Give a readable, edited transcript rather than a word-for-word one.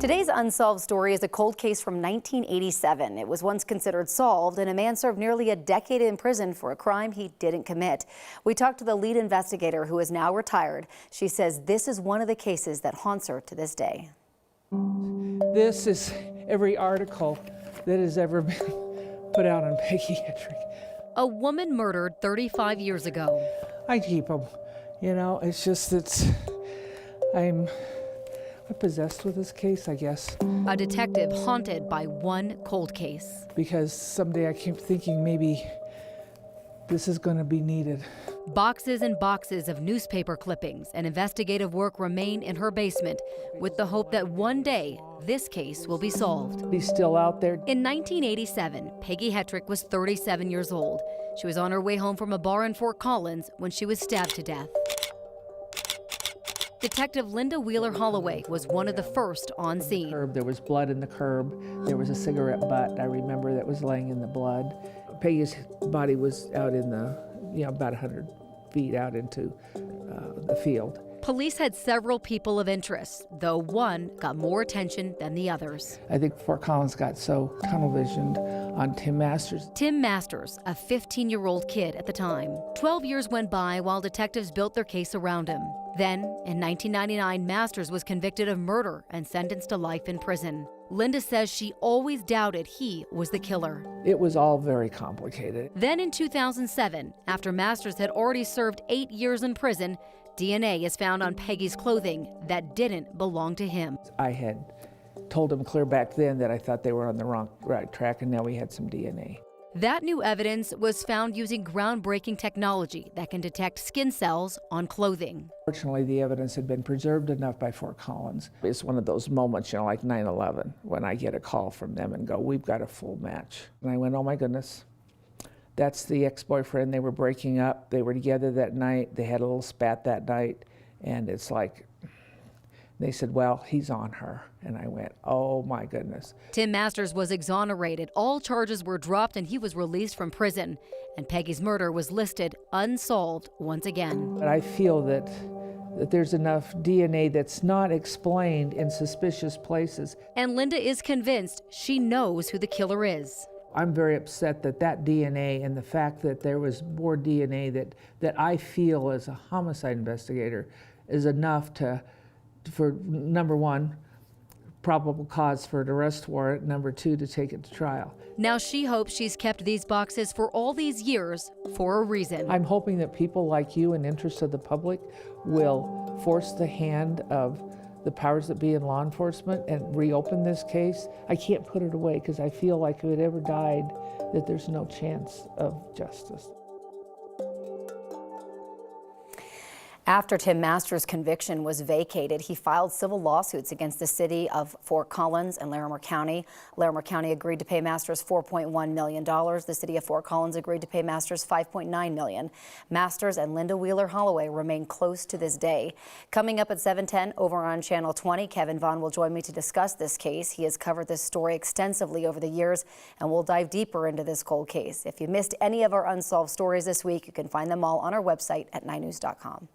Today's unsolved story is a cold case from 1987. It was once considered solved, and a man served nearly a decade in prison for a crime he didn't commit. We talked to the lead investigator, who is now retired. She says this is one of the cases that haunts her to this day. This is every article that has ever been put out on Peggy Hettrick. A woman murdered 35 years ago. I keep them. You know, it's just that I'm possessed with this case, I guess. A detective haunted by one cold case. Because someday I keep thinking maybe this is going to be needed. Boxes and boxes of newspaper clippings and investigative work remain in her basement, with the hope that one day this case will be solved. He's still out there. In 1987, Peggy Hettrick was 37 years old. She was on her way home from a bar in Fort Collins when she was stabbed to death. Detective Linda Wheeler-Holloway was one of the first on scene. There was blood in the curb. There was a cigarette butt, I remember, that was laying in the blood. Peggy's body was out in the, about 100 feet out into the field. Police had several people of interest, though one got more attention than the others. I think Fort Collins got so tunnel visioned on Tim Masters. Tim Masters, a 15-year-old kid at the time. 12 years went by while detectives built their case around him. Then, in 1999, Masters was convicted of murder and sentenced to life in prison. Linda says she always doubted he was the killer. It was all very complicated. Then in 2007, after Masters had already served 8 years in prison, DNA is found on Peggy's clothing that didn't belong to him. I had told him clear back then that I thought they were on the right track, and now we had some DNA. That new evidence was found using groundbreaking technology that can detect skin cells on clothing. Fortunately, the evidence had been preserved enough by Fort Collins. It's one of those moments, like 9/11, when I get a call from them and go, "We've got a full match." And I went, "Oh my goodness, that's the ex-boyfriend. They were breaking up. They were together that night. They had a little spat that night." And it's like, they said, "Well, he's on her." And I went, "Oh my goodness." Tim Masters was exonerated. All charges were dropped and he was released from prison. And Peggy's murder was listed unsolved once again. But I feel that there's enough DNA that's not explained in suspicious places. And Linda is convinced she knows who the killer is. I'm very upset that DNA and the fact that there was more DNA that I feel as a homicide investigator is enough for number one, probable cause for an arrest warrant, number two, to take it to trial. Now she hopes she's kept these boxes for all these years for a reason. I'm hoping that people like you in interest of the public will force the hand of the powers that be in law enforcement and reopen this case. I can't put it away because I feel like if it ever died, that there's no chance of justice. After Tim Masters' conviction was vacated, he filed civil lawsuits against the city of Fort Collins and Larimer County. Larimer County agreed to pay Masters $4.1 million. The city of Fort Collins agreed to pay Masters $5.9 million. Masters and Linda Wheeler-Holloway remain close to this day. Coming up at 7:10 over on Channel 20, Kevin Vaughn will join me to discuss this case. He has covered this story extensively over the years, and we'll dive deeper into this cold case. If you missed any of our unsolved stories this week, you can find them all on our website at 9news.com.